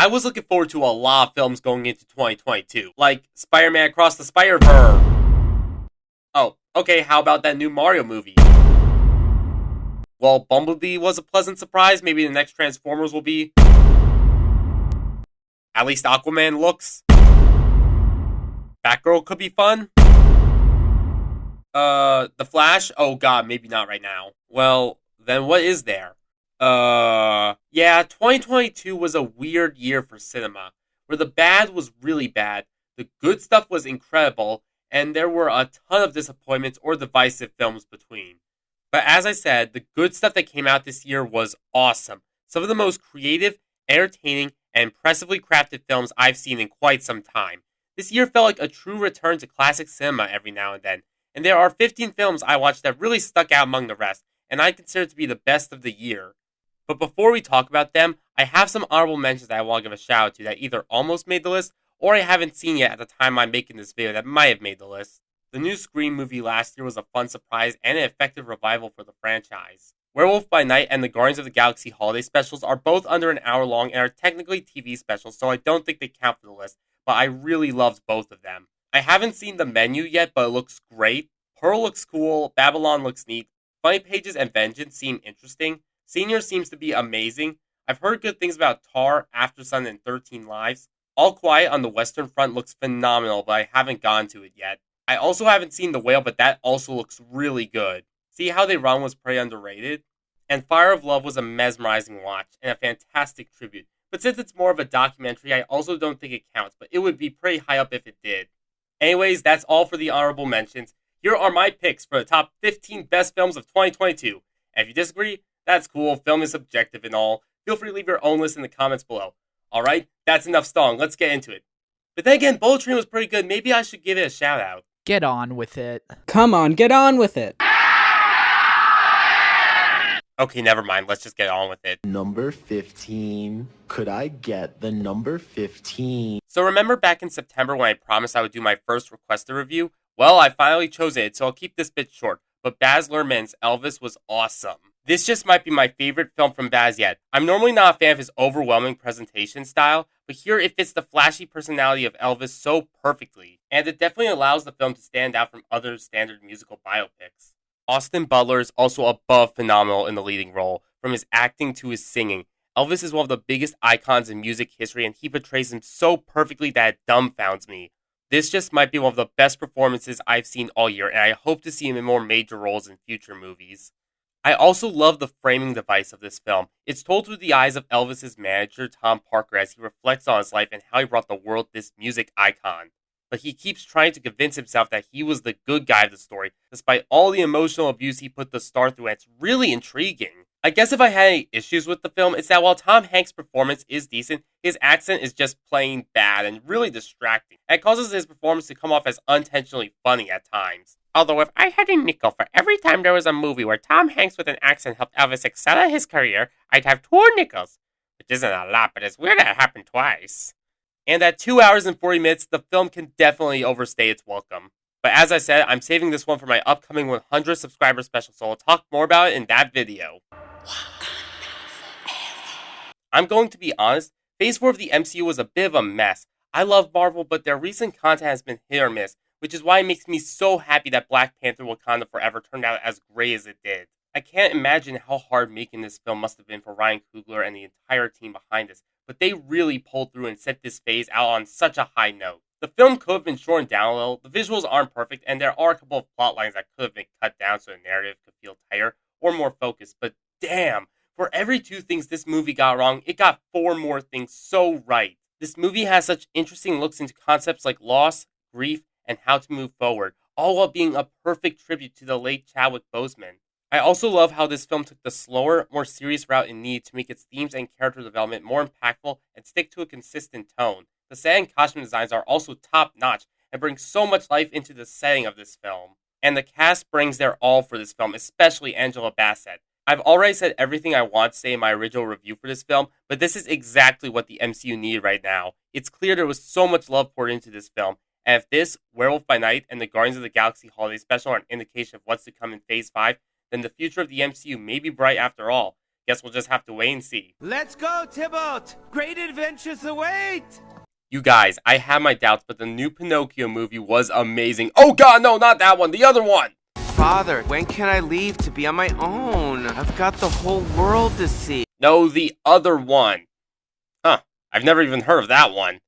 I was looking forward to a lot of films going into 2022, like Spider-Man Across the Spider-Verse. Oh, okay, how about that new Mario movie? Well, Bumblebee was a pleasant surprise. Maybe the next Transformers will be. At least Aquaman looks. Batgirl could be fun. The Flash? Oh god, maybe not right now. Well, then what is there? Yeah, 2022 was a weird year for cinema, where the bad was really bad, the good stuff was incredible, and there were a ton of disappointments or divisive films between. But as I said, the good stuff that came out this year was awesome. Some of the most creative, entertaining, and impressively crafted films I've seen in quite some time. This year felt like a true return to classic cinema every now and then, and there are 15 films I watched that really stuck out among the rest, and I consider to be the best of the year. But before we talk about them, I have some honorable mentions that I want to give a shout out to that either almost made the list, or I haven't seen yet at the time I'm making this video that might have made the list. The new Scream movie last year was a fun surprise and an effective revival for the franchise. Werewolf by Night and the Guardians of the Galaxy holiday specials are both under an hour long and are technically TV specials, so I don't think they count for the list, but I really loved both of them. I haven't seen The Menu yet, but it looks great. Pearl looks cool, Babylon looks neat, Funny Pages and Vengeance seem interesting, Senior seems to be amazing. I've heard good things about Tar, After Sun, and 13 Lives. All Quiet on the Western Front looks phenomenal, but I haven't gone to it yet. I also haven't seen The Whale, but that also looks really good. See How They Run was pretty underrated. And Fire of Love was a mesmerizing watch and a fantastic tribute. But since it's more of a documentary, I also don't think it counts, but it would be pretty high up if it did. Anyways, that's all for the honorable mentions. Here are my picks for the top 15 best films of 2022. And if you disagree, that's cool. Film is subjective and all. Feel free to leave your own list in the comments below. Alright, that's enough stalling. Let's get into it. But then again, Bullet Train was pretty good. Maybe I should give it a shout out. Get on with it. Come on, get on with it. Okay, never mind. Let's just get on with it. Number 15. Could I get the number 15? So remember back in September when I promised I would do my first requested review? Well, I finally chose it, so I'll keep this bit short. But Baz Luhrmann's Elvis was awesome. This just might be my favorite film from Baz yet. I'm normally not a fan of his overwhelming presentation style, but here it fits the flashy personality of Elvis so perfectly, and it definitely allows the film to stand out from other standard musical biopics. Austin Butler is also above phenomenal in the leading role, from his acting to his singing. Elvis is one of the biggest icons in music history, and he portrays him so perfectly that it dumbfounds me. This just might be one of the best performances I've seen all year, and I hope to see him in more major roles in future movies. I also love the framing device of this film. It's told through the eyes of Elvis's manager, Tom Parker, as he reflects on his life and how he brought the world this music icon. But he keeps trying to convince himself that he was the good guy of the story, despite all the emotional abuse he put the star through, and it's really intriguing. I guess if I had any issues with the film, it's that while Tom Hanks' performance is decent, his accent is just plain bad and really distracting. And it causes his performance to come off as unintentionally funny at times. Although if I had a nickel for every time there was a movie where Tom Hanks with an accent helped Elvis excel at his career, I'd have 2 nickels. Which isn't a lot, but it's weird that it happened twice. And at 2 hours and 40 minutes, the film can definitely overstay its welcome. But as I said, I'm saving this one for my upcoming 100 subscriber special, so I'll talk more about it in that video. I'm going to be honest, Phase 4 of the MCU was a bit of a mess. I love Marvel, but their recent content has been hit or miss, which is why it makes me so happy that Black Panther Wakanda Forever turned out as great as it did. I can't imagine how hard making this film must have been for Ryan Coogler and the entire team behind this, but they really pulled through and set this phase out on such a high note. The film could have been shortened down a little, the visuals aren't perfect, and there are a couple of plot lines that could have been cut down so the narrative could feel tighter or more focused, but damn, for every 2 things this movie got wrong, it got 4 more things so right. This movie has such interesting looks into concepts like loss, grief, and how to move forward, all while being a perfect tribute to the late Chadwick Boseman. I also love how this film took the slower, more serious route it needed to make its themes and character development more impactful and stick to a consistent tone. The set and costume designs are also top-notch and bring so much life into the setting of this film. And the cast brings their all for this film, especially Angela Bassett. I've already said everything I want to say in my original review for this film, but this is exactly what the MCU needed right now. It's clear there was so much love poured into this film, and if this, Werewolf by Night, and the Guardians of the Galaxy holiday special are an indication of what's to come in Phase 5, then the future of the MCU may be bright after all. Guess we'll just have to wait and see. Let's go, Tybalt! Great adventures await! You guys, I have my doubts, but the new Pinocchio movie was amazing. Oh god, no, not that one, the other one! Father, when can I leave to be on my own? I've got the whole world to see. No, the other one. Huh, I've never even heard of that one.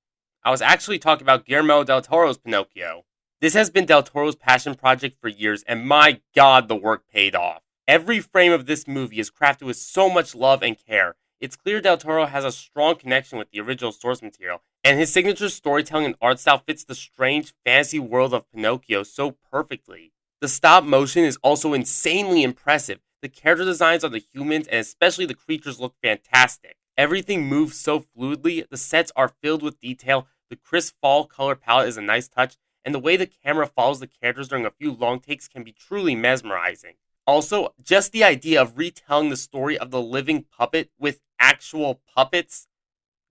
I was actually talking about Guillermo del Toro's Pinocchio. This has been del Toro's passion project for years, and my god, the work paid off. Every frame of this movie is crafted with so much love and care. It's clear del Toro has a strong connection with the original source material, and his signature storytelling and art style fits the strange fantasy world of Pinocchio so perfectly. The stop motion is also insanely impressive. The character designs of the humans and especially the creatures look fantastic. Everything moves so fluidly, the sets are filled with detail, the crisp fall color palette is a nice touch, and the way the camera follows the characters during a few long takes can be truly mesmerizing. Also, just the idea of retelling the story of the living puppet with actual puppets,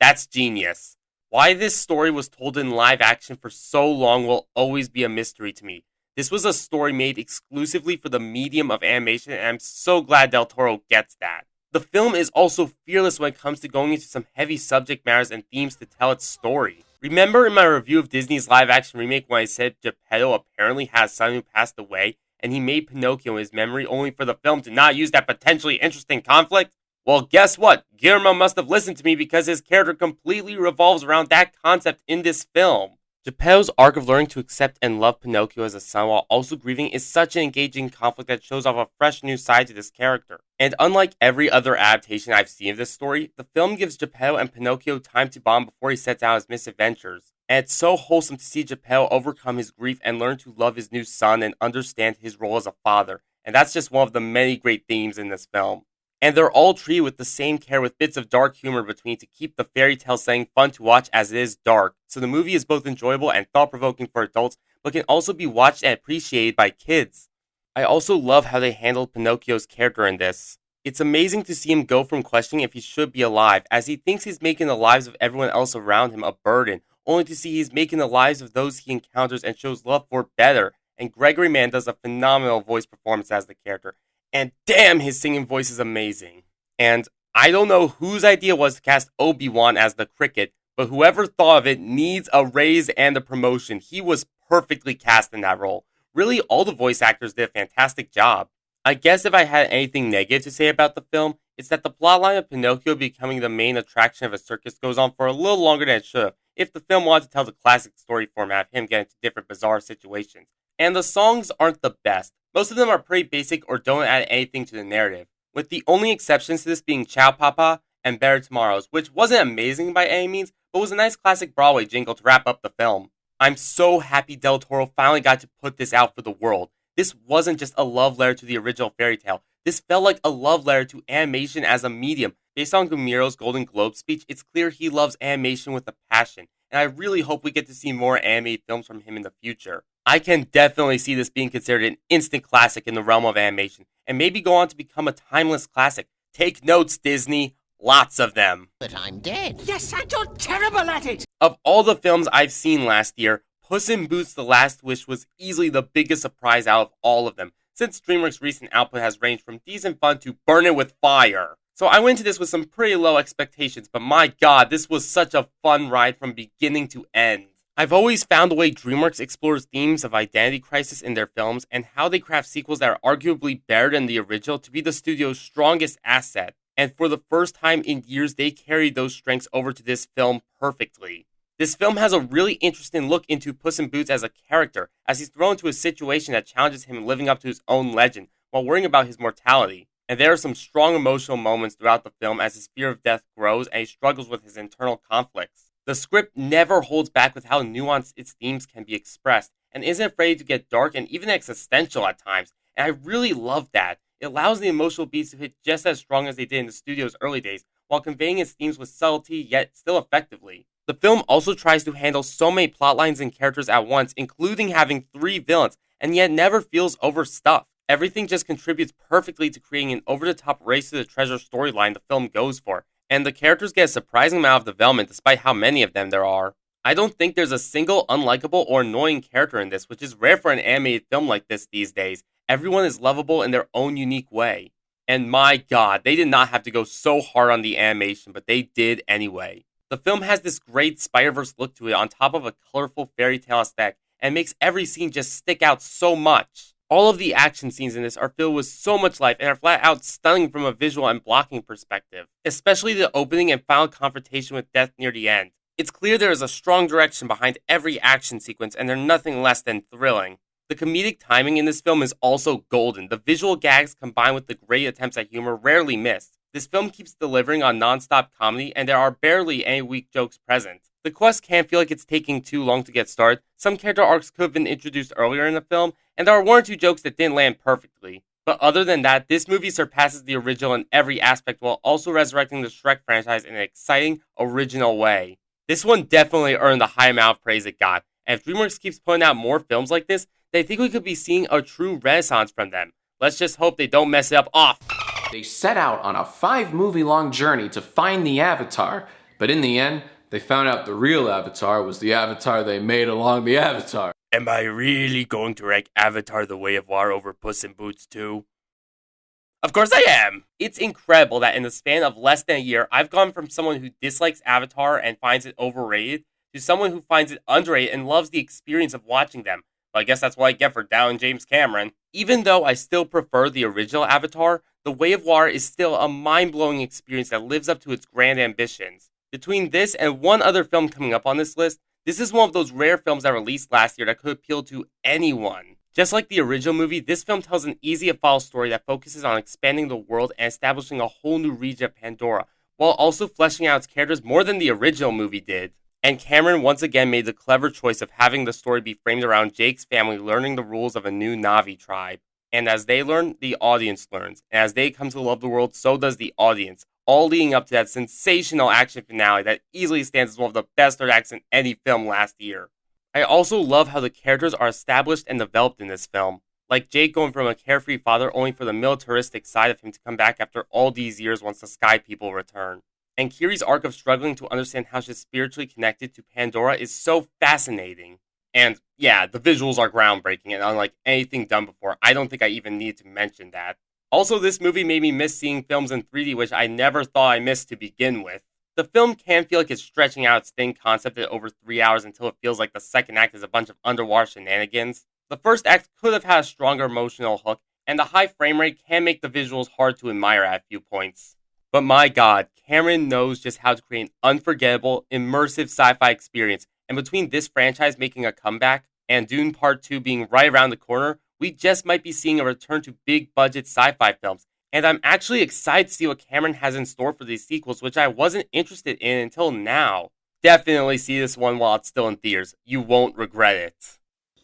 that's genius. Why this story was told in live action for so long will always be a mystery to me. This was a story made exclusively for the medium of animation, and I'm so glad del Toro gets that. The film is also fearless when it comes to going into some heavy subject matters and themes to tell its story. Remember in my review of Disney's live-action remake when I said Geppetto apparently has a son who passed away, and he made Pinocchio in his memory only for the film to not use that potentially interesting conflict? Well, guess what? Guillermo must have listened to me because his character completely revolves around that concept in this film. Geppetto's arc of learning to accept and love Pinocchio as a son while also grieving is such an engaging conflict that shows off a fresh new side to this character. And unlike every other adaptation I've seen of this story, the film gives Geppetto and Pinocchio time to bond before he sets out his misadventures. And it's so wholesome to see Geppetto overcome his grief and learn to love his new son and understand his role as a father. And that's just one of the many great themes in this film. And they're all treated with the same care with bits of dark humor between to keep the fairy tale setting fun to watch as it is dark. So the movie is both enjoyable and thought-provoking for adults, but can also be watched and appreciated by kids. I also love how they handled Pinocchio's character in this. It's amazing to see him go from questioning if he should be alive, as he thinks he's making the lives of everyone else around him a burden, only to see he's making the lives of those he encounters and shows love for better. And Gregory Mann does a phenomenal voice performance as the character. And damn, his singing voice is amazing. And I don't know whose idea was to cast Obi-Wan as the cricket, but whoever thought of it needs a raise and a promotion. He was perfectly cast in that role. Really, all the voice actors did a fantastic job. I guess if I had anything negative to say about the film, it's that the plotline of Pinocchio becoming the main attraction of a circus goes on for a little longer than it should have, if the film wanted to tell the classic story format of him getting into different bizarre situations. And the songs aren't the best. Most of them are pretty basic or don't add anything to the narrative, with the only exceptions to this being Ciao Papa and Better Tomorrows, which wasn't amazing by any means, but was a nice classic Broadway jingle to wrap up the film. I'm so happy Del Toro finally got to put this out for the world. This wasn't just a love letter to the original fairy tale. This felt like a love letter to animation as a medium. Based on Guillermo's Golden Globe speech, it's clear he loves animation with a passion, and I really hope we get to see more animated films from him in the future. I can definitely see this being considered an instant classic in the realm of animation, and maybe go on to become a timeless classic. Take notes, Disney. Lots of them. But I'm dead. Yes, and you're terrible at it! Of all the films I've seen last year, Puss in Boots: The Last Wish was easily the biggest surprise out of all of them, since DreamWorks' recent output has ranged from decent fun to burn it with fire. So I went into this with some pretty low expectations, but my god, this was such a fun ride from beginning to end. I've always found the way DreamWorks explores themes of identity crisis in their films and how they craft sequels that are arguably better than the original to be the studio's strongest asset. And for the first time in years, they carried those strengths over to this film perfectly. This film has a really interesting look into Puss in Boots as a character, as he's thrown into a situation that challenges him living up to his own legend while worrying about his mortality. And there are some strong emotional moments throughout the film as his fear of death grows and he struggles with his internal conflicts. The script never holds back with how nuanced its themes can be expressed, and isn't afraid to get dark and even existential at times, and I really love that. It allows the emotional beats to hit just as strong as they did in the studio's early days, while conveying its themes with subtlety yet still effectively. The film also tries to handle so many plotlines and characters at once, including having 3 villains, and yet never feels overstuffed. Everything just contributes perfectly to creating an over-the-top race to the treasure storyline the film goes for. And the characters get a surprising amount of development despite how many of them there are. I don't think there's a single unlikable or annoying character in this, which is rare for an animated film like this these days. Everyone is lovable in their own unique way. And my god, they did not have to go so hard on the animation, but they did anyway. The film has this great Spider-Verse look to it on top of a colorful fairy tale aesthetic, and makes every scene just stick out so much. All of the action scenes in this are filled with so much life and are flat out stunning from a visual and blocking perspective, especially the opening and final confrontation with death near the end. It's clear there is a strong direction behind every action sequence, and they're nothing less than thrilling. The comedic timing in this film is also golden. The visual gags combined with the great attempts at humor rarely miss. This film keeps delivering on non-stop comedy, and there are barely any weak jokes present. The quest can feel like it's taking too long to get started. Some character arcs could have been introduced earlier in the film, and there are one or two jokes that didn't land perfectly. But other than that, this movie surpasses the original in every aspect while also resurrecting the Shrek franchise in an exciting, original way. This one definitely earned the high amount of praise it got, and if DreamWorks keeps putting out more films like this, they think we could be seeing a true renaissance from them. Let's just hope they don't mess it up off. They set out on a 5-movie-long journey to find the Avatar, but in the end, they found out the real Avatar was the Avatar they made along the Avatar. Am I really going to rank Avatar The Way of Water over Puss in Boots too? Of course I am! It's incredible that in the span of less than a year, I've gone from someone who dislikes Avatar and finds it overrated, to someone who finds it underrated and loves the experience of watching them. But I guess that's what I get for doubting James Cameron. Even though I still prefer the original Avatar, The Way of Water is still a mind-blowing experience that lives up to its grand ambitions. Between this and one other film coming up on this list, this is one of those rare films that released last year that could appeal to anyone. Just like the original movie, this film tells an easy-to-follow story that focuses on expanding the world and establishing a whole new region of Pandora, while also fleshing out its characters more than the original movie did. And Cameron once again made the clever choice of having the story be framed around Jake's family learning the rules of a new Na'vi tribe. And as they learn, the audience learns. And as they come to love the world, so does the audience. All leading up to that sensational action finale that easily stands as one of the best third acts in any film last year. I also love how the characters are established and developed in this film. Like Jake going from a carefree father only for the militaristic side of him to come back after all these years once the Sky People return. And Kiri's arc of struggling to understand how she's spiritually connected to Pandora is so fascinating. And yeah, the visuals are groundbreaking and unlike anything done before. I don't think I even need to mention that. Also, this movie made me miss seeing films in 3D, which I never thought I missed to begin with. The film can feel like it's stretching out its thin concept at over 3 hours until it feels like the second act is a bunch of underwater shenanigans. The first act could have had a stronger emotional hook, and the high frame rate can make the visuals hard to admire at a few points. But my god, Cameron knows just how to create an unforgettable, immersive sci-fi experience, and between this franchise making a comeback, and Dune Part 2 being right around the corner, we just might be seeing a return to big-budget sci-fi films. And I'm actually excited to see what Cameron has in store for these sequels, which I wasn't interested in until now. Definitely see this one while it's still in theaters. You won't regret it.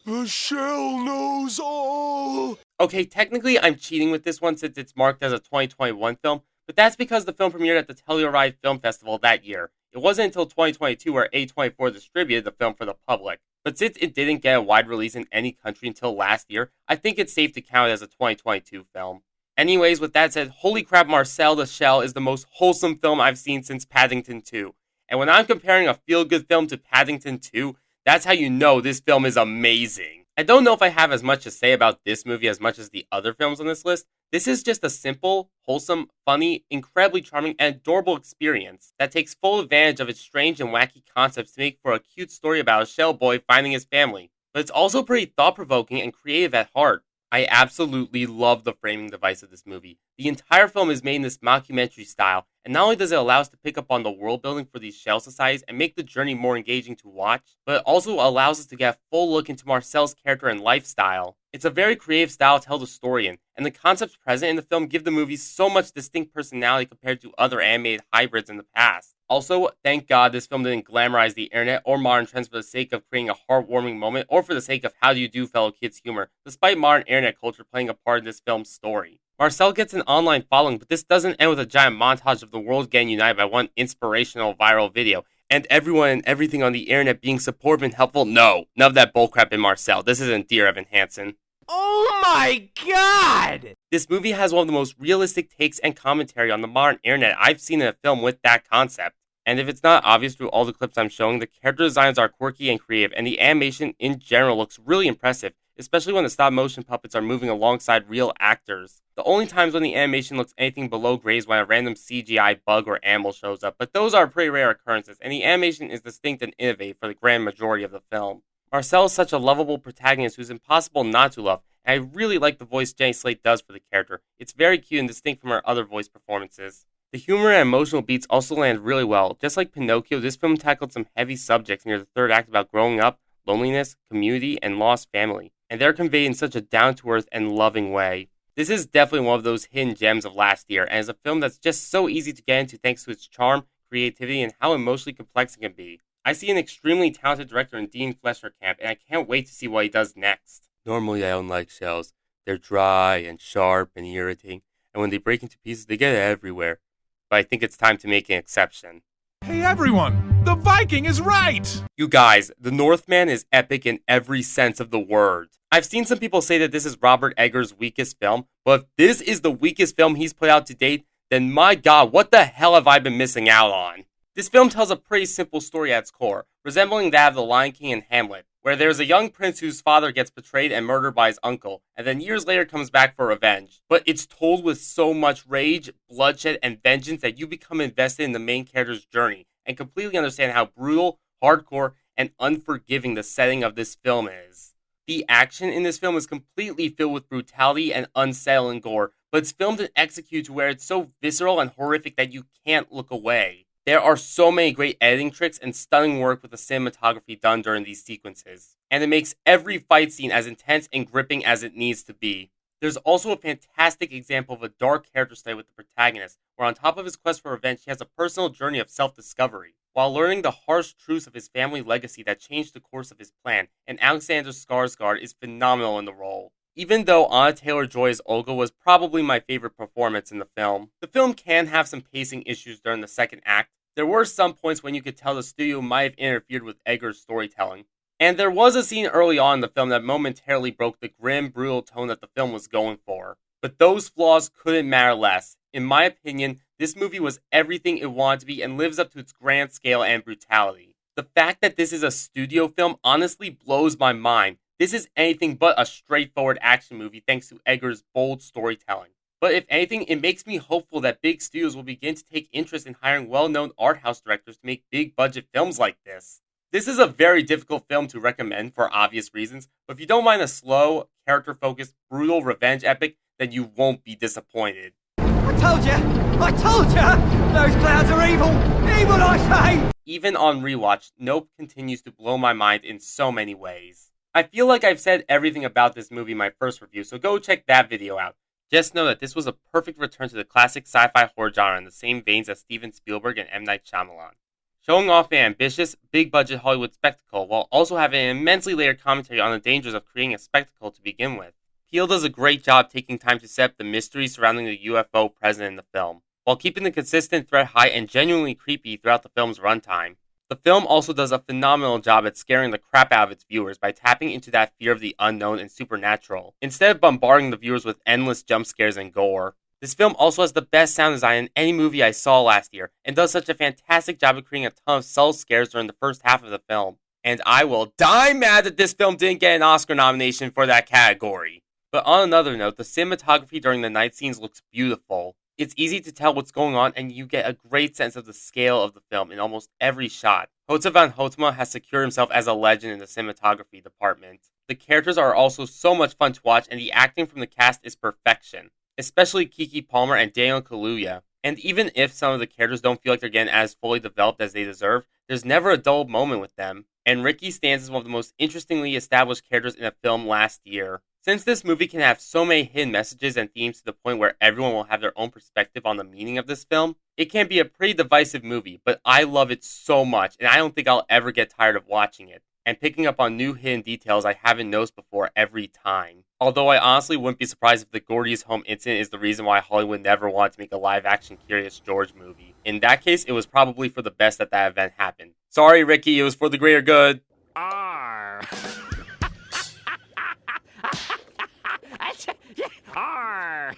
The shell knows all! Okay, technically I'm cheating with this one since it's marked as a 2021 film, but that's because the film premiered at the Telluride Film Festival that year. It wasn't until 2022 where A24 distributed the film for the public. But since it didn't get a wide release in any country until last year, I think it's safe to count it as a 2022 film. Anyways, with that said, holy crap, Marcel_the_Shell is the most wholesome film I've seen since Paddington 2. And when I'm comparing a feel-good film to Paddington 2, that's how you know this film is amazing. I don't know if I have as much to say about this movie as much as the other films on this list. This is just a simple, wholesome, funny, incredibly charming, and adorable experience that takes full advantage of its strange and wacky concepts to make for a cute story about a shell boy finding his family. But it's also pretty thought-provoking and creative at heart. I absolutely love the framing device of this movie. The entire film is made in this mockumentary style, and not only does it allow us to pick up on the world building for these shell societies and make the journey more engaging to watch, but it also allows us to get a full look into Marcel's character and lifestyle. It's a very creative style to tell the story in, and the concepts present in the film give the movie so much distinct personality compared to other animated hybrids in the past. Also, thank God this film didn't glamorize the internet or modern trends for the sake of creating a heartwarming moment or for the sake of how do you do fellow kids humor, despite modern internet culture playing a part in this film's story. Marcel gets an online following, but this doesn't end with a giant montage of the world getting united by one inspirational viral video, and everyone and everything on the internet being supportive and helpful. No, none of that bullcrap in Marcel. This isn't Dear Evan Hansen. Oh my god! This movie has one of the most realistic takes and commentary on the modern internet I've seen in a film with that concept. And if it's not obvious through all the clips I'm showing, the character designs are quirky and creative, and the animation in general looks really impressive, especially when the stop-motion puppets are moving alongside real actors. The only times when the animation looks anything below gray is when a random CGI bug or animal shows up, but those are pretty rare occurrences, and the animation is distinct and innovative for the grand majority of the film. Marcel is such a lovable protagonist who's impossible not to love, and I really like the voice Jenny Slate does for the character. It's very cute and distinct from her other voice performances. The humor and emotional beats also land really well. Just like Pinocchio, this film tackled some heavy subjects near the third act about growing up, loneliness, community, and lost family, and they're conveyed in such a down-to-earth and loving way. This is definitely one of those hidden gems of last year, and is a film that's just so easy to get into thanks to its charm, creativity, and how emotionally complex it can be. I see an extremely talented director in Dean Flesherkamp, and I can't wait to see what he does next. Normally I don't like shells. They're dry and sharp and irritating, and when they break into pieces they get everywhere. But I think it's time to make an exception. Hey everyone, the Viking is right! You guys, The Northman is epic in every sense of the word. I've seen some people say that this is Robert Eggers' weakest film, but if this is the weakest film he's put out to date, then my god, what the hell have I been missing out on? This film tells a pretty simple story at its core, resembling that of The Lion King and Hamlet, where there's a young prince whose father gets betrayed and murdered by his uncle, and then years later comes back for revenge. But it's told with so much rage, bloodshed, and vengeance that you become invested in the main character's journey, and completely understand how brutal, hardcore, and unforgiving the setting of this film is. The action in this film is completely filled with brutality and unsettling gore, but it's filmed and executed to where it's so visceral and horrific that you can't look away. There are so many great editing tricks and stunning work with the cinematography done during these sequences, and it makes every fight scene as intense and gripping as it needs to be. There's also a fantastic example of a dark character study with the protagonist, where on top of his quest for revenge, he has a personal journey of self-discovery, while learning the harsh truths of his family legacy that changed the course of his plan, and Alexander Skarsgård is phenomenal in the role. Even though Anna Taylor-Joy as Olga was probably my favorite performance in the film can have some pacing issues during the second act. There were some points when you could tell the studio might have interfered with Eggers' storytelling. And there was a scene early on in the film that momentarily broke the grim, brutal tone that the film was going for. But those flaws couldn't matter less. In my opinion, this movie was everything it wanted to be and lives up to its grand scale and brutality. The fact that this is a studio film honestly blows my mind. This is anything but a straightforward action movie thanks to Eggers' bold storytelling. But if anything, it makes me hopeful that big studios will begin to take interest in hiring well-known art house directors to make big-budget films like this. This is a very difficult film to recommend for obvious reasons, but if you don't mind a slow, character-focused, brutal revenge epic, then you won't be disappointed. I told you! Those clouds are evil! Evil, I say! Even on rewatch, Nope continues to blow my mind in so many ways. I feel like I've said everything about this movie in my first review, so go check that video out. Just know that this was a perfect return to the classic sci-fi horror genre in the same veins as Steven Spielberg and M. Night Shyamalan. Showing off an ambitious, big-budget Hollywood spectacle while also having an immensely layered commentary on the dangers of creating a spectacle to begin with. Peele does a great job taking time to set up the mystery surrounding the UFO present in the film, while keeping the consistent threat high and genuinely creepy throughout the film's runtime. The film also does a phenomenal job at scaring the crap out of its viewers by tapping into that fear of the unknown and supernatural, instead of bombarding the viewers with endless jump scares and gore. This film also has the best sound design in any movie I saw last year, and does such a fantastic job of creating a ton of subtle scares during the first half of the film. And I will die mad that this film didn't get an Oscar nomination for that category. But on another note, the cinematography during the night scenes looks beautiful. It's easy to tell what's going on, and you get a great sense of the scale of the film in almost every shot. Hote van Houtema has secured himself as a legend in the cinematography department. The characters are also so much fun to watch, and the acting from the cast is perfection, especially Keke Palmer and Daniel Kaluuya. And even if some of the characters don't feel like they're getting as fully developed as they deserve, there's never a dull moment with them. And Ricky stands as one of the most interestingly established characters in a film last year. Since this movie can have so many hidden messages and themes to the point where everyone will have their own perspective on the meaning of this film, it can be a pretty divisive movie, but I love it so much, and I don't think I'll ever get tired of watching it, and picking up on new hidden details I haven't noticed before every time. Although I honestly wouldn't be surprised if the Gordy's home incident is the reason why Hollywood never wanted to make a live-action Curious George movie. In that case, it was probably for the best that event happened. Sorry, Ricky, it was for the greater good. Arr! Arr!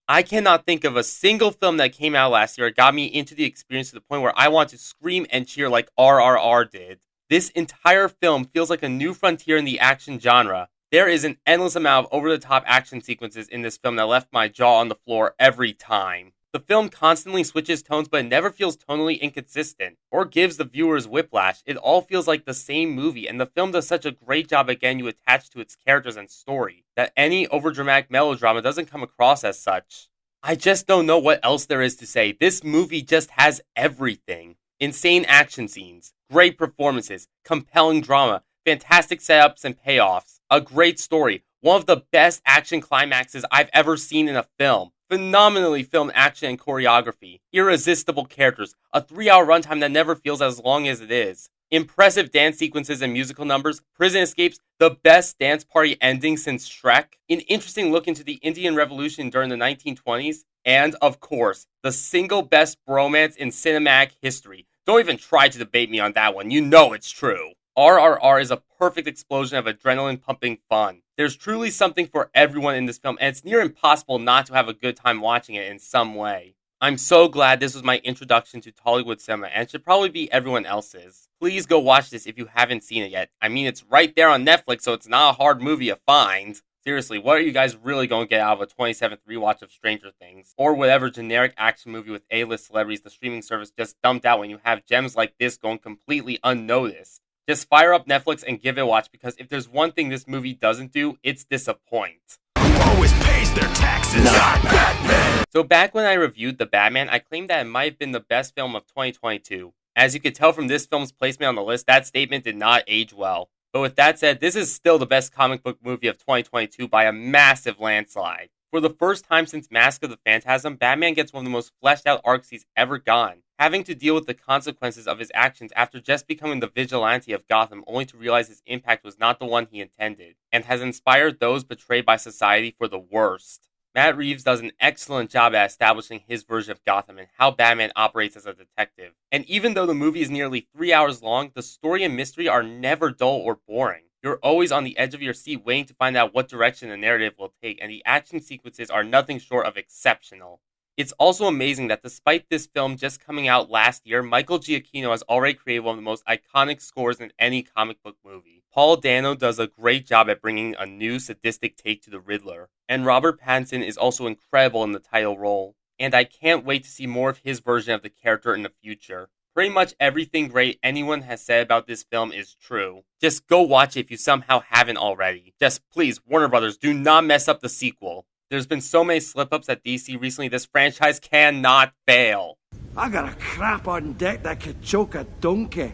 I cannot think of a single film that came out last year that got me into the experience to the point where I want to scream and cheer like RRR did. This entire film feels like a new frontier in the action genre. There is an endless amount of over-the-top action sequences in this film that left my jaw on the floor every time. The film constantly switches tones, but it never feels tonally inconsistent or gives the viewers whiplash. It all feels like the same movie, and the film does such a great job at getting you attached to its characters and story that any overdramatic melodrama doesn't come across as such. I just don't know what else there is to say. This movie just has everything. Insane action scenes, great performances, compelling drama, fantastic setups and payoffs, a great story, one of the best action climaxes I've ever seen in a film, phenomenally filmed action and choreography, irresistible characters, a 3-hour runtime that never feels as long as it is, impressive dance sequences and musical numbers, prison escapes, the best dance party ending since Shrek, an interesting look into the Indian Revolution during the 1920s, and, of course, the single best bromance in cinematic history. Don't even try to debate me on that one, you know it's true. RRR is a perfect explosion of adrenaline-pumping fun. There's truly something for everyone in this film, and it's near impossible not to have a good time watching it in some way. I'm so glad this was my introduction to Tollywood cinema, and it should probably be everyone else's. Please go watch this if you haven't seen it yet. I mean, it's right there on Netflix, so it's not a hard movie to find. Seriously, what are you guys really going to get out of a 27th rewatch of Stranger Things? Or whatever generic action movie with A-list celebrities the streaming service just dumped out when you have gems like this going completely unnoticed? Just fire up Netflix and give it a watch, because if there's one thing this movie doesn't do, it's disappoint. Who always pays their taxes? Not Batman! So back when I reviewed The Batman, I claimed that it might have been the best film of 2022. As you could tell from this film's placement on the list, that statement did not age well. But with that said, this is still the best comic book movie of 2022 by a massive landslide. For the first time since Mask of the Phantasm, Batman gets one of the most fleshed out arcs he's ever gotten, having to deal with the consequences of his actions after just becoming the vigilante of Gotham, only to realize his impact was not the one he intended, and has inspired those betrayed by society for the worst. Matt Reeves does an excellent job at establishing his version of Gotham and how Batman operates as a detective. And even though the movie is nearly 3 hours long, the story and mystery are never dull or boring. You're always on the edge of your seat waiting to find out what direction the narrative will take, and the action sequences are nothing short of exceptional. It's also amazing that despite this film just coming out last year, Michael Giacchino has already created one of the most iconic scores in any comic book movie. Paul Dano does a great job at bringing a new sadistic take to the Riddler, and Robert Pattinson is also incredible in the title role. And I can't wait to see more of his version of the character in the future. Pretty much everything great anyone has said about this film is true. Just go watch it if you somehow haven't already. Just please, Warner Brothers, do not mess up the sequel. There's been so many slip-ups at DC recently, this franchise cannot fail. I got a crap on deck that could choke a donkey.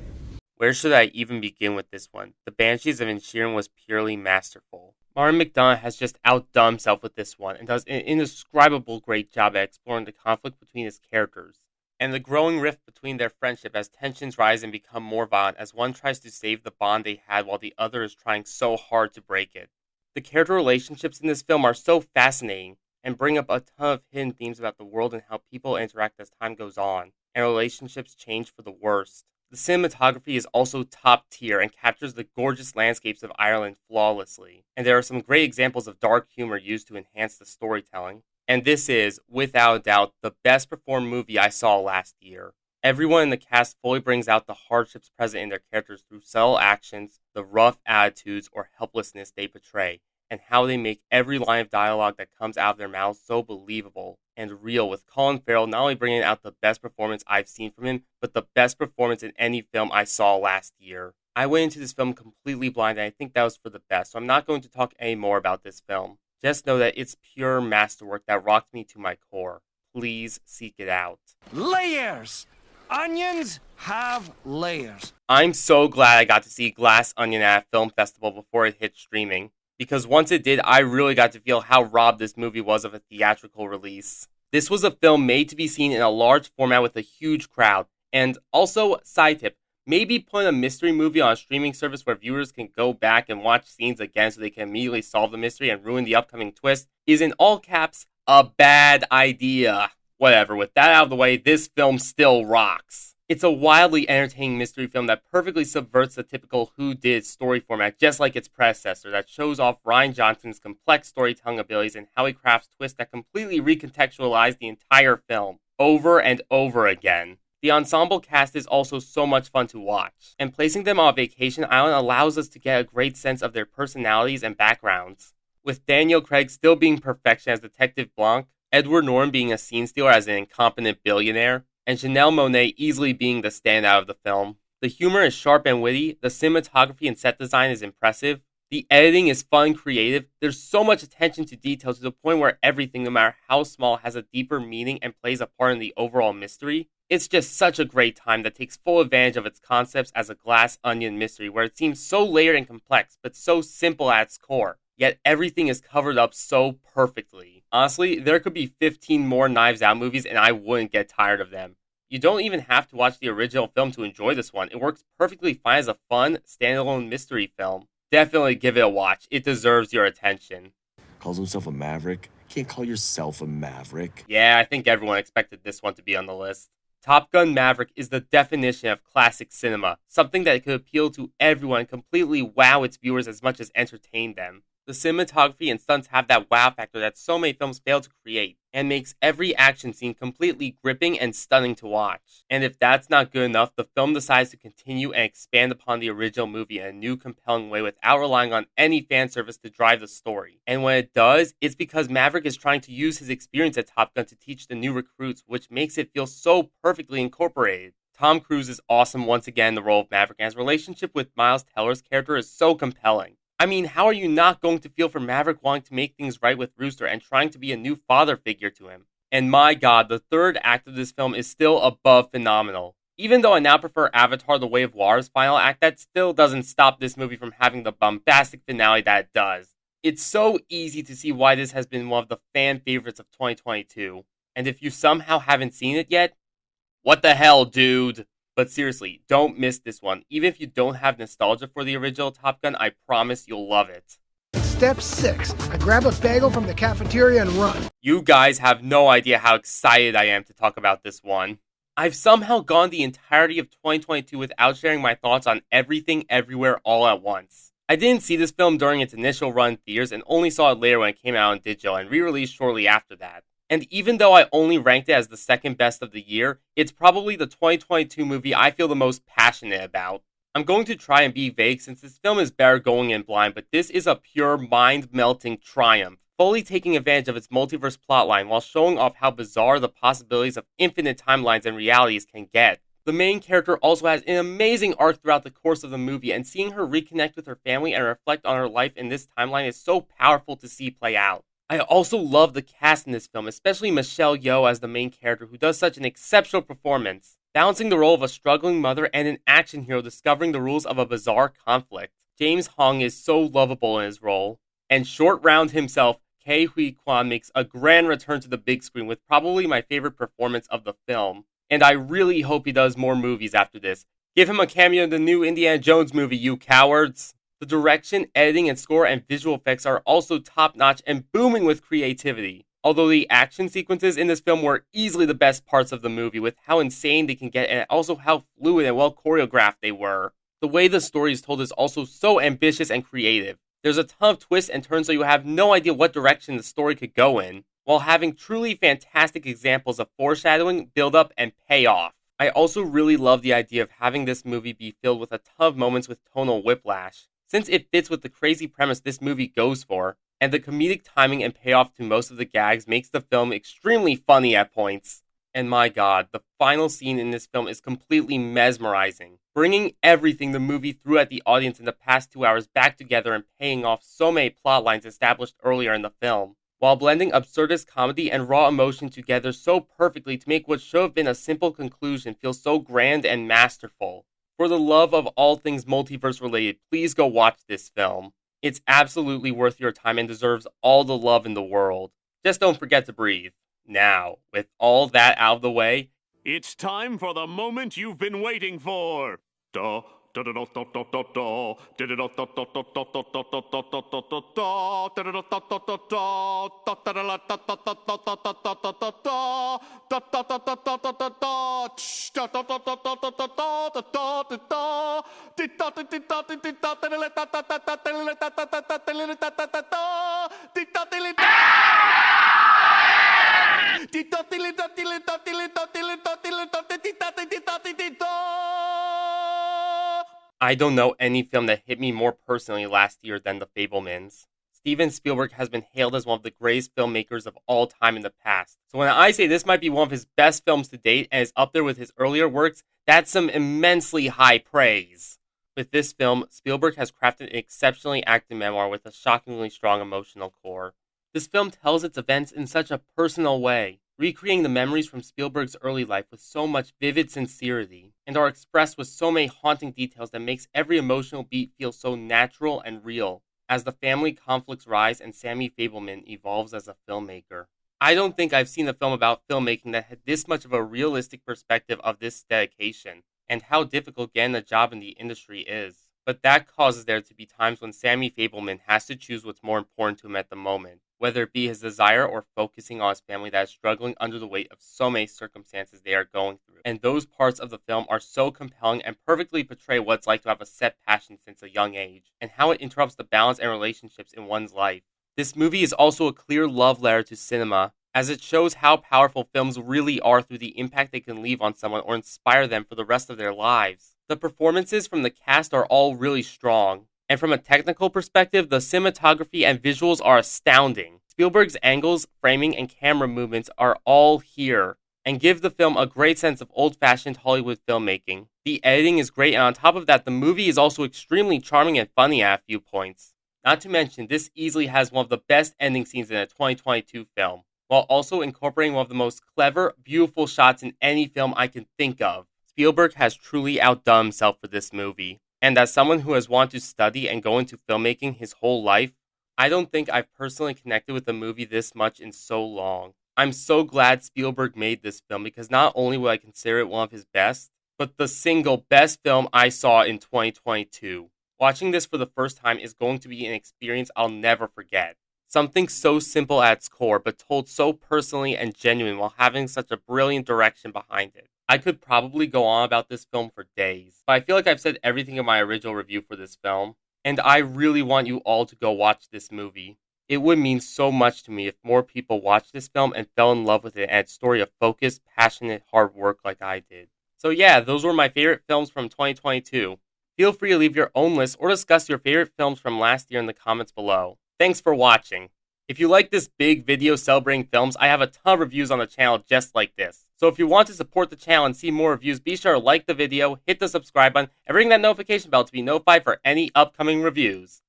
Where should I even begin with this one? The Banshees of Inisherin was purely masterful. Martin McDonagh has just outdone himself with this one, and does an indescribable great job at exploring the conflict between his characters, and the growing rift between their friendship as tensions rise and become more violent as one tries to save the bond they had while the other is trying so hard to break it. The character relationships in this film are so fascinating and bring up a ton of hidden themes about the world and how people interact as time goes on, and relationships change for the worst. The cinematography is also top tier and captures the gorgeous landscapes of Ireland flawlessly, and there are some great examples of dark humor used to enhance the storytelling. And this is, without a doubt, the best performed movie I saw last year. Everyone in the cast fully brings out the hardships present in their characters through subtle actions, the rough attitudes or helplessness they portray, and how they make every line of dialogue that comes out of their mouths so believable and real, with Colin Farrell not only bringing out the best performance I've seen from him, but the best performance in any film I saw last year. I went into this film completely blind, and I think that was for the best, so I'm not going to talk any more about this film. Just know that it's pure masterwork that rocked me to my core. Please seek it out. Layers! Onions have layers. I'm so glad I got to see Glass Onion at a film festival before it hit streaming, because once it did, I really got to feel how robbed this movie was of a theatrical release. This was a film made to be seen in a large format with a huge crowd, and also, side tip, maybe put a mystery movie on a streaming service where viewers can go back and watch scenes again so they can immediately solve the mystery and ruin the upcoming twist is, in all caps, a bad idea. Whatever, with that out of the way, this film still rocks. It's a wildly entertaining mystery film that perfectly subverts the typical whodid story format, just like its predecessor, that shows off Rian Johnson's complex storytelling abilities and how he crafts twists that completely recontextualize the entire film, over and over again. The ensemble cast is also so much fun to watch, and placing them on a vacation island allows us to get a great sense of their personalities and backgrounds. With Daniel Craig still being perfection as Detective Blanc, Edward Norton being a scene stealer as an incompetent billionaire, and Janelle Monáe easily being the standout of the film. The humor is sharp and witty, the cinematography and set design is impressive, the editing is fun and creative, there's so much attention to detail to the point where everything, no matter how small, has a deeper meaning and plays a part in the overall mystery. It's just such a great time that takes full advantage of its concepts as a glass onion mystery where it seems so layered and complex, but so simple at its core. Yet everything is covered up so perfectly. Honestly, there could be 15 more Knives Out movies and I wouldn't get tired of them. You don't even have to watch the original film to enjoy this one. It works perfectly fine as a fun, standalone mystery film. Definitely give it a watch. It deserves your attention. Calls himself a maverick. Can't call yourself a maverick. Yeah, I think everyone expected this one to be on the list. Top Gun Maverick is the definition of classic cinema, something that could appeal to everyone and completely wow its viewers as much as entertain them. The cinematography and stunts have that wow factor that so many films fail to create, and makes every action scene completely gripping and stunning to watch. And if that's not good enough, the film decides to continue and expand upon the original movie in a new compelling way without relying on any fan service to drive the story. And when it does, it's because Maverick is trying to use his experience at Top Gun to teach the new recruits, which makes it feel so perfectly incorporated. Tom Cruise is awesome once again in the role of Maverick, and his relationship with Miles Teller's character is so compelling. I mean, how are you not going to feel for Maverick wanting to make things right with Rooster and trying to be a new father figure to him? And my god, the third act of this film is still above phenomenal. Even though I now prefer Avatar: The Way of Water's final act, that still doesn't stop this movie from having the bombastic finale that it does. It's so easy to see why this has been one of the fan favorites of 2022. And if you somehow haven't seen it yet, what the hell, dude? But seriously, don't miss this one. Even if you don't have nostalgia for the original Top Gun, I promise you'll love it. Step 6. I grab a bagel from the cafeteria and run. You guys have no idea how excited I am to talk about this one. I've somehow gone the entirety of 2022 without sharing my thoughts on Everything Everywhere all at once. I didn't see this film during its initial run in theaters and only saw it later when it came out on digital and re-released shortly after that. And even though I only ranked it as the second best of the year, it's probably the 2022 movie I feel the most passionate about. I'm going to try and be vague since this film is better going in blind, but this is a pure mind-melting triumph, fully taking advantage of its multiverse plotline while showing off how bizarre the possibilities of infinite timelines and realities can get. The main character also has an amazing arc throughout the course of the movie, and seeing her reconnect with her family and reflect on her life in this timeline is so powerful to see play out. I also love the cast in this film, especially Michelle Yeoh as the main character, who does such an exceptional performance, balancing the role of a struggling mother and an action hero discovering the rules of a bizarre conflict. James Hong is so lovable in his role, and Short Round himself, Ke Huy Quan, makes a grand return to the big screen with probably my favorite performance of the film, and I really hope he does more movies after this. Give him a cameo in the new Indiana Jones movie, you cowards! The direction, editing, and score and visual effects are also top-notch and booming with creativity. Although the action sequences in this film were easily the best parts of the movie, with how insane they can get and also how fluid and well choreographed they were. The way the story is told is also so ambitious and creative. There's a ton of twists and turns so you have no idea what direction the story could go in, while having truly fantastic examples of foreshadowing, build-up, and payoff. I also really love the idea of having this movie be filled with a ton of moments with tonal whiplash, since it fits with the crazy premise this movie goes for, and the comedic timing and payoff to most of the gags makes the film extremely funny at points. And my god, the final scene in this film is completely mesmerizing, bringing everything the movie threw at the audience in the past 2 hours back together and paying off so many plot lines established earlier in the film, while blending absurdist comedy and raw emotion together so perfectly to make what should have been a simple conclusion feel so grand and masterful. For the love of all things multiverse related, please go watch this film. It's absolutely worth your time and deserves all the love in the world. Just don't forget to breathe. Now, with all that out of the way, It's time for the moment you've been waiting for. I don't know any film that hit me more personally last year than The Fabelmans. Steven Spielberg has been hailed as one of the greatest filmmakers of all time in the past. So when I say this might be one of his best films to date and is up there with his earlier works, that's some immensely high praise. With this film, Spielberg has crafted an exceptionally acted memoir with a shockingly strong emotional core. This film tells its events in such a personal way, recreating the memories from Spielberg's early life with so much vivid sincerity, and are expressed with so many haunting details that makes every emotional beat feel so natural and real, as the family conflicts rise and Sammy Fabelman evolves as a filmmaker. I don't think I've seen a film about filmmaking that had this much of a realistic perspective of this dedication, and how difficult getting a job in the industry is. But that causes there to be times when Sammy Fabelman has to choose what's more important to him at the moment, whether it be his desire or focusing on his family that is struggling under the weight of so many circumstances they are going through. And those parts of the film are so compelling and perfectly portray what it's like to have a set passion since a young age, and how it interrupts the balance and relationships in one's life. This movie is also a clear love letter to cinema, as it shows how powerful films really are through the impact they can leave on someone or inspire them for the rest of their lives. The performances from the cast are all really strong, and from a technical perspective, the cinematography and visuals are astounding. Spielberg's angles, framing, and camera movements are all here, and give the film a great sense of old-fashioned Hollywood filmmaking. The editing is great, and on top of that, the movie is also extremely charming and funny at a few points. Not to mention, this easily has one of the best ending scenes in a 2022 film, while also incorporating one of the most clever, beautiful shots in any film I can think of. Spielberg has truly outdone himself for this movie, and as someone who has wanted to study and go into filmmaking his whole life, I don't think I've personally connected with the movie this much in so long. I'm so glad Spielberg made this film because not only will I consider it one of his best, but the single best film I saw in 2022. Watching this for the first time is going to be an experience I'll never forget. Something so simple at its core, but told so personally and genuine while having such a brilliant direction behind it. I could probably go on about this film for days, but I feel like I've said everything in my original review for this film, and I really want you all to go watch this movie. It would mean so much to me if more people watched this film and fell in love with it and its story of focused, passionate, hard work like I did. So yeah, those were my favorite films from 2022. Feel free to leave your own list or discuss your favorite films from last year in the comments below. Thanks for watching. If you like this big video celebrating films, I have a ton of reviews on the channel just like this. So if you want to support the channel and see more reviews, be sure to like the video, hit the subscribe button, and ring that notification bell to be notified for any upcoming reviews.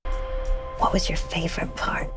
What was your favorite part?